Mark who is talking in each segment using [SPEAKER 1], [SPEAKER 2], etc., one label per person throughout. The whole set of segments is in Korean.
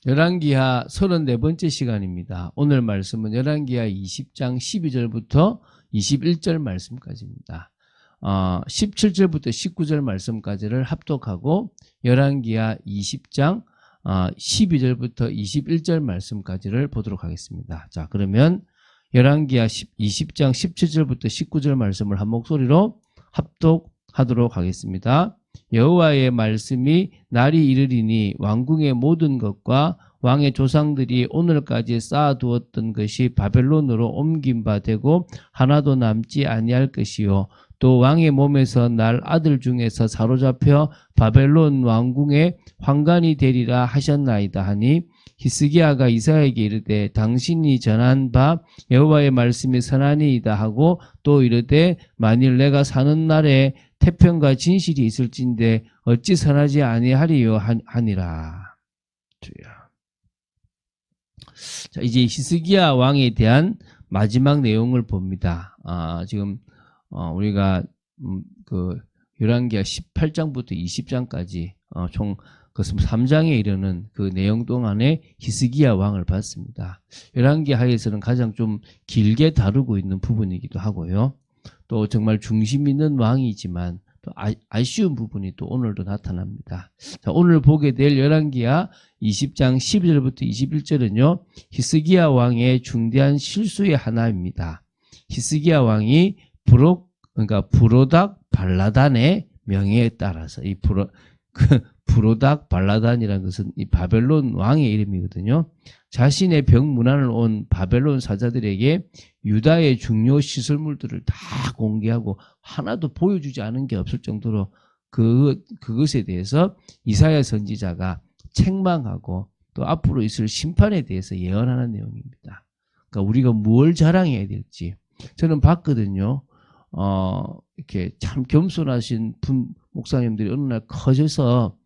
[SPEAKER 1] 열왕기하 34번째 시간입니다. 오늘 말씀은 열왕기하 20장 12절부터 21절 말씀까지입니다. 17절부터 19절 말씀까지를 합독하고 열왕기하 20장 12절부터 21절 말씀까지를 보도록 하겠습니다. 자, 그러면 열왕기하 20장 17절부터 19절 말씀을 한 목소리로 합독하도록 하겠습니다. 여호와의 말씀이 날이 이르리니 왕궁의 모든 것과 왕의 조상들이 오늘까지 쌓아두었던 것이 바벨론으로 옮긴 바 되고 하나도 남지 아니할 것이요 또 왕의 몸에서 날 아들 중에서 사로잡혀 바벨론 왕궁의 환관이 되리라 하셨나이다 하니 히스기야가 이사야에게 이르되 당신이 전한 바 여호와의 말씀이 선하니이다 하고 또 이르되 만일 내가 사는 날에 태평과 진실이 있을진데 어찌 선하지 아니하리요 하니라. 주야. 자, 이제 히스기야 왕에 대한 마지막 내용을 봅니다. 지금 우리가 그 열왕기하 18장부터 20장까지 총 그 3장에 이르는 그 내용 동안에 히스기야 왕을 봤습니다. 열왕기하에서는 가장 좀 길게 다루고 있는 부분이기도 하고요. 또 정말 중심 있는 왕이지만 또 아쉬운 부분이 또 오늘도 나타납니다. 자, 오늘 보게 될 열왕기하 20장 12절부터 21절은요. 히스기야 왕의 중대한 실수의 하나입니다. 히스기야 왕이 브로닥 발라단의 명예에 따라서 이 브로닥 발라단이라는 것은 이 바벨론 왕의 이름이거든요. 자신의 병문안을 온 바벨론 사자들에게 유다의 중요 시설물들을 다 공개하고 하나도 보여주지 않은 게 없을 정도로 그것에 대해서 이사야 선지자가 책망하고 또 앞으로 있을 심판에 대해서 예언하는 내용입니다. 그러니까 우리가 뭘 자랑해야 될지 저는 봤거든요. 이렇게 참 겸손하신 목사님들이 어느 날 커져서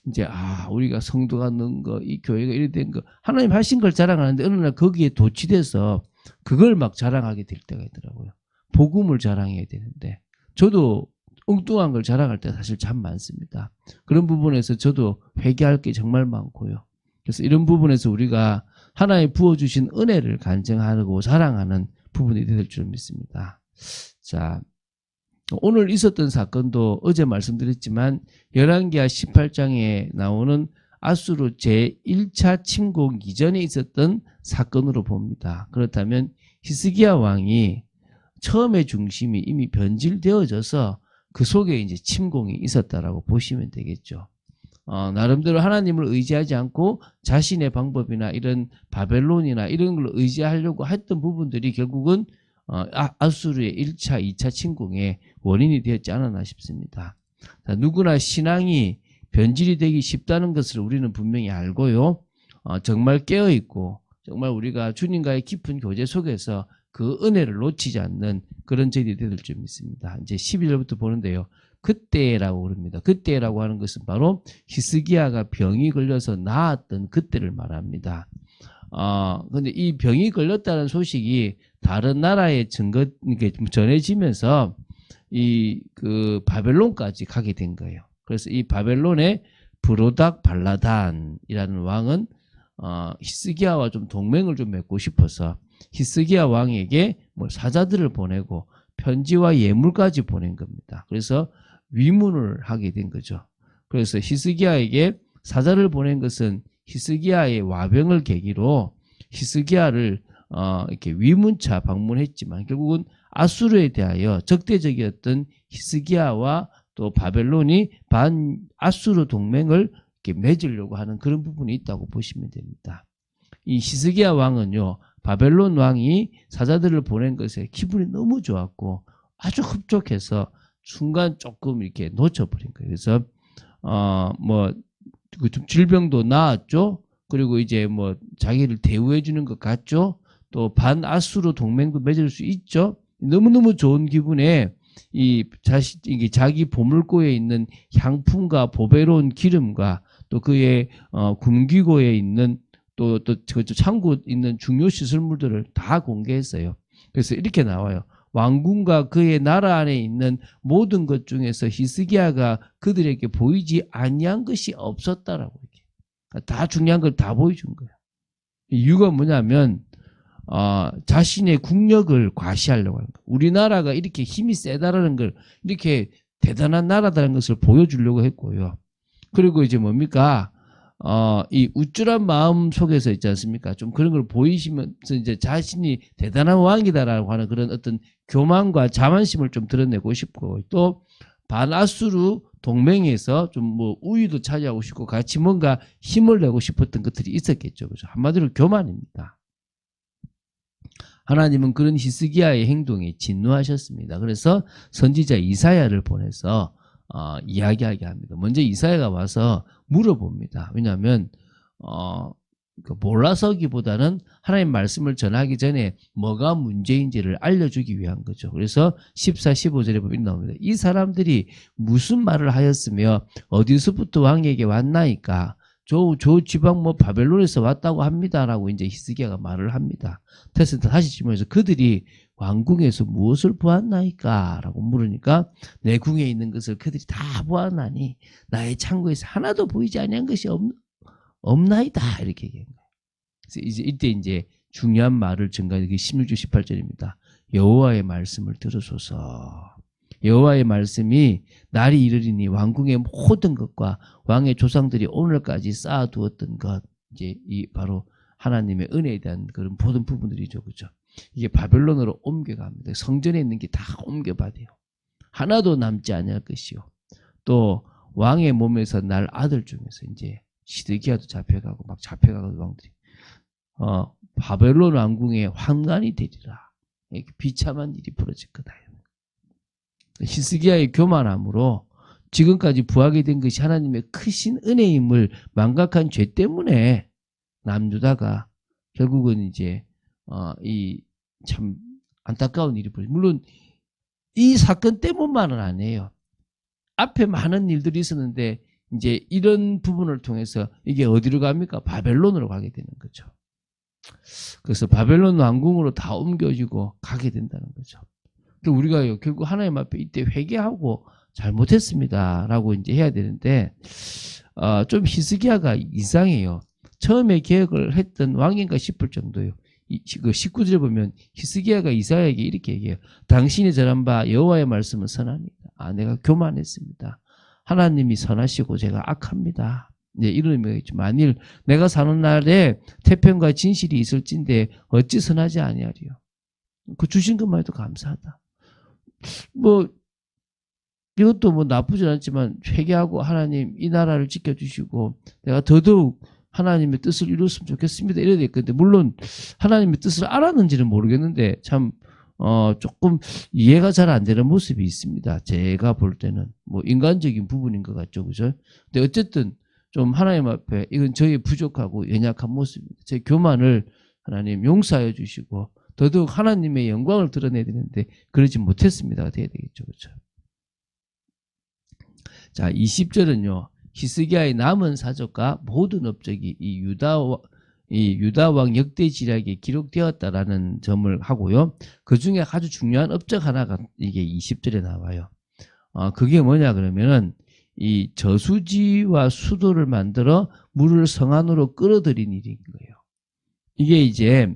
[SPEAKER 1] 이제 우리가 성도가 넣은 거, 이 교회가 이래 된 거, 하나님 하신 걸 자랑하는데 어느 날 거기에 도취돼서 그걸 막 자랑하게 될 때가 있더라고요. 복음을 자랑해야 되는데 저도 엉뚱한 걸 자랑할 때 사실 참 많습니다. 그런 부분에서 저도 회개할 게 정말 많고요. 그래서 이런 부분에서 우리가 하나님 부어주신 은혜를 간증하고 자랑하는 부분이 될 줄 믿습니다. 자, 오늘 있었던 사건도 어제 말씀드렸지만 열왕기하 18장에 나오는 아수르 제1차 침공 이전에 있었던 사건으로 봅니다. 그렇다면 히스기야 왕이 처음의 중심이 이미 변질되어져서 그 속에 이제 침공이 있었다라고 보시면 되겠죠. 나름대로 하나님을 의지하지 않고 자신의 방법이나 이런 바벨론이나 이런 걸 의지하려고 했던 부분들이 결국은 아수르의 1차, 2차 침공의 원인이 되었지 않았나 싶습니다. 자, 누구나 신앙이 변질이 되기 쉽다는 것을 우리는 분명히 알고요. 정말 깨어있고 정말 우리가 주님과의 깊은 교제 속에서 그 은혜를 놓치지 않는 그런 저희들이 될 줄 믿습니다. 이제 12절부터 보는데요. 그때라고 그럽니다. 그때라고 하는 것은 바로 히스기야가 병이 걸려서 나았던 그때를 말합니다. 근데 이 병이 걸렸다는 소식이 다른 나라에 전해지면서 그 바벨론까지 가게 된 거예요. 그래서 이 바벨론의 브로닥 발라단이라는 왕은 히스기야와 좀 동맹을 좀 맺고 싶어서 히스기야 왕에게 사자들을 보내고 편지와 예물까지 보낸 겁니다. 그래서 위문을 하게 된 거죠. 그래서 히스기야에게 사자를 보낸 것은 히스기야의 와병을 계기로 히스기야를 이렇게 위문차 방문했지만 결국은 아수르에 대하여 적대적이었던 히스기야와 또 바벨론이 반아수르 동맹을 이렇게 맺으려고 하는 그런 부분이 있다고 보시면 됩니다. 이 히스기야 왕은요, 바벨론 왕이 사자들을 보낸 것에 기분이 너무 좋았고 아주 흡족해서 순간 조금 이렇게 놓쳐버린 거예요. 그래서 질병도 나았죠. 그리고 이제 자기를 대우해 주는 것 같죠. 또 반아수르 동맹도 맺을 수 있죠. 너무너무 좋은 기분에 이게 자기 보물고에 있는 향품과 보배로운 기름과 또 그의 군기고에 있는 또 창고에 있는 중요 시설물들을 다 공개했어요. 그래서 이렇게 나와요. 왕궁과 그의 나라 안에 있는 모든 것 중에서 히스기야가 그들에게 보이지 아니한 것이 없었다라고. 다 중요한 걸 다 보여준 거예요. 이유가 뭐냐면 자신의 국력을 과시하려고 하는 거예요. 우리나라가 이렇게 힘이 세다라는 걸, 이렇게 대단한 나라다라는 것을 보여주려고 했고요. 그리고 이제 뭡니까? 이 우쭐한 마음 속에서 있지 않습니까? 좀 그런 걸 보이시면서 이제 자신이 대단한 왕이다라고 하는 그런 어떤 교만과 자만심을 좀 드러내고 싶고, 또 반아수르 동맹에서 좀 뭐 우위도 차지하고 싶고 같이 뭔가 힘을 내고 싶었던 것들이 있었겠죠. 그죠? 한마디로 교만입니다. 하나님은 그런 히스기야의 행동에 진노하셨습니다. 그래서 선지자 이사야를 보내서 이야기하게 합니다. 먼저 이사야가 와서 물어봅니다. 왜냐하면 몰라서기보다는 하나님 말씀을 전하기 전에 뭐가 문제인지를 알려주기 위한 거죠. 그래서 14, 15절에 보면 나옵니다. 이 사람들이 무슨 말을 하였으며 어디서부터 왕에게 왔나이까? 저 지방 뭐 바벨론에서 왔다고 합니다라고 이제 히스기야가 말을 합니다. 그래서 다시 질문해서 그들이 왕궁에서 무엇을 보았나이까? 라고 물으니까 내 궁에 있는 것을 그들이 다 보았나니 나의 창고에서 하나도 보이지 아니한 것이 없나이다. 이렇게 얘기한 거예요. 그래서 이때 이제 중요한 말을 전가해 16절 18절입니다. 여호와의 말씀을 들으소서. 여호와의 말씀이 날이 이르리니 왕궁의 모든 것과 왕의 조상들이 오늘까지 쌓아두었던 것, 이제 이 바로 하나님의 은혜에 대한 그런 모든 부분들이죠, 그죠? 이게 바벨론으로 옮겨갑니다. 성전에 있는 게 다 옮겨받아요. 하나도 남지 않을 것이요. 또 왕의 몸에서 날 아들 중에서 이제 시드기야도 잡혀가고 막 잡혀가고 왕들이 바벨론 왕궁의 환관이 되리라. 이렇게 비참한 일이 벌어질 거다. 히스기야의 교만함으로 지금까지 부하게 된 것이 하나님의 크신 은혜임을 망각한 죄 때문에 남유다가 결국은 이제 이 참 안타까운 일이 벌어요. 물론 이 사건 때문만은 아니에요. 앞에 많은 일들이 있었는데 이제 이런 부분을 통해서 이게 어디로 갑니까? 바벨론으로 가게 되는 거죠. 그래서 바벨론 왕궁으로 다 옮겨지고 가게 된다는 거죠. 우리가 결국 하나님 앞에 이때 회개하고 잘못했습니다 라고 이제 해야 되는데 좀 히스기야가 이상해요. 처음에 계획을 했던 왕인가 싶을 정도예요. 그 19절에 보면 히스기야가 이사야에게 이렇게 얘기해요. 당신이 전한 바 여호와의 말씀은 선합니다. 내가 교만했습니다. 하나님이 선하시고 제가 악합니다. 네, 이런 의미가 있죠. 만일 내가 사는 날에 태평과 진실이 있을진데 어찌 선하지 아니하리요. 그 주신 것만 해도 감사하다. 뭐 이것도 뭐 나쁘진 않지만 회개하고 하나님 이 나라를 지켜주시고 내가 더더욱 하나님의 뜻을 이뤘으면 좋겠습니다. 이래야 될 건데 물론 하나님의 뜻을 알았는지는 모르겠는데 참 조금 이해가 잘 안 되는 모습이 있습니다. 제가 볼 때는 뭐 인간적인 부분인 것 같죠, 그죠? 근데 어쨌든 좀 하나님 앞에 이건 저의 부족하고 연약한 모습입니다. 제 교만을 하나님 용서해 주시고 더더욱 하나님의 영광을 드러내야 되는데 그러지 못했습니다가 돼야 되겠죠, 그렇죠? 자, 20절은요. 히스기야의 남은 사적과 모든 업적이 이 유다 왕 역대 지략에 기록되었다라는 점을 하고요. 그 중에 아주 중요한 업적 하나가 이게 20절에 나와요. 그게 뭐냐 그러면은 이 저수지와 수도를 만들어 물을 성 안으로 끌어들인 일인 거예요. 이게 이제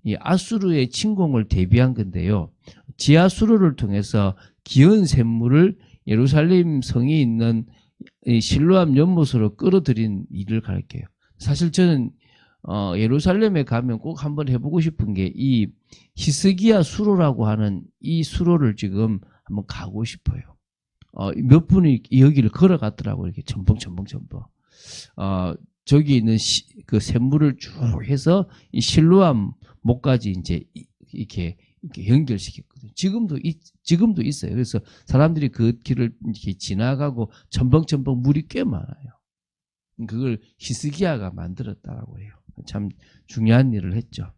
[SPEAKER 1] 이 아수르의 침공을 대비한 건데요. 지하수로를 통해서 기은 샘물을 예루살렘 성이 있는 이 실로암 연못으로 끌어들인 일을 가르쳐요. 사실 저는 예루살렘에 가면 꼭 한번 해보고 싶은 게 이 히스기야 수로라고 하는 이 수로를 지금 한번 가고 싶어요. 몇 분이 여기를 걸어갔더라고요. 이렇게 첨벙. 저기 있는 그 샘물을 쭉 해서 이 실로암 목까지 이제 이렇게 연결시켰거든요. 지금도 있어요. 그래서 사람들이 그 길을 이렇게 지나가고 첨벙 물이 꽤 많아요. 그걸 히스기야가 만들었다라고 해요. 참 중요한 일을 했죠.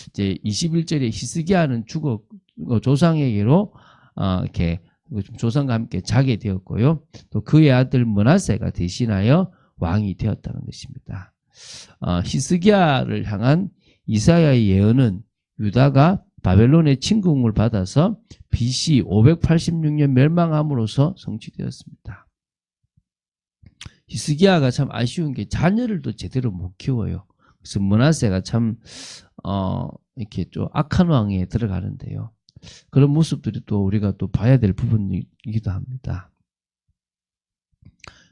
[SPEAKER 1] 이제 21절에 히스기야는 죽어 조상에게로 이렇게 조상과 함께 자게 되었고요. 또 그의 아들 므낫세가 대신하여 왕이 되었다는 것입니다. 히스기야를 향한 이사야의 예언은 유다가 바벨론의 침공을 받아서 BC 586년 멸망함으로써 성취되었습니다. 히스기야가 참 아쉬운 게 자녀를 또 제대로 못 키워요. 그래서 므낫세가 참 이렇게 좀 악한 왕에 들어가는데요. 그런 모습들이 또 우리가 또 봐야 될 부분이기도 합니다.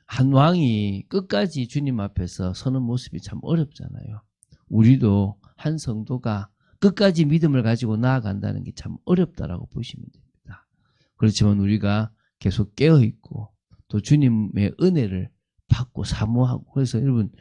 [SPEAKER 1] 한 왕이 끝까지 주님 앞에서 서는 모습이 참 어렵잖아요. 우리도 한 성도가 끝까지 믿음을 가지고 나아간다는 게 참 어렵다라고 보시면 됩니다. 그렇지만 우리가 계속 깨어있고 또 주님의 은혜를 받고 사모하고, 그래서 여러분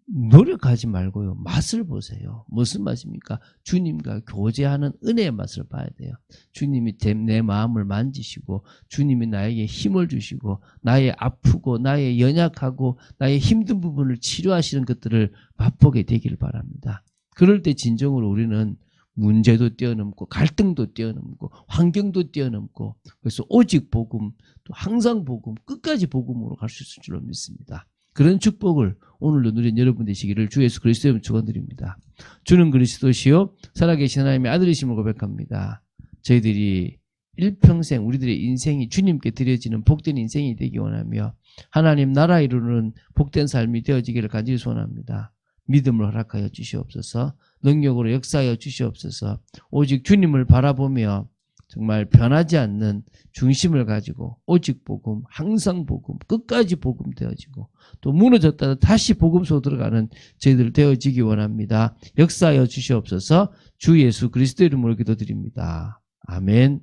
[SPEAKER 1] 노력하지 말고요, 맛을 보세요. 무슨 맛입니까? 주님과 교제하는 은혜의 맛을 봐야 돼요. 주님이 내 마음을 만지시고 주님이 나에게 힘을 주시고 나의 아프고 나의 연약하고 나의 힘든 부분을 치료하시는 것들을 맛보게 되기를 바랍니다. 그럴 때 진정으로 우리는 문제도 뛰어넘고 갈등도 뛰어넘고 환경도 뛰어넘고, 그래서 오직 복음, 또 항상 복음, 끝까지 복음으로 갈 수 있을 줄로 믿습니다. 그런 축복을 오늘도 누린 여러분 되시기를 주 예수 그리스도의 이름으로 축원드립니다. 주는 그리스도시요 살아계신 하나님의 아들이심을 고백합니다. 저희들이 일평생 우리들의 인생이 주님께 드려지는 복된 인생이 되기 원하며 하나님 나라 이루는 복된 삶이 되어지기를 간절히 소원합니다. 믿음을 허락하여 주시옵소서. 능력으로 역사하여 주시옵소서. 오직 주님을 바라보며 정말 변하지 않는 중심을 가지고 오직 복음, 항상 복음, 끝까지 복음 되어지고 또 무너졌다가 다시 복음 속으로 들어가는 저희들 되어지기 원합니다. 역사하여 주시옵소서. 주 예수 그리스도 이름으로 기도드립니다. 아멘.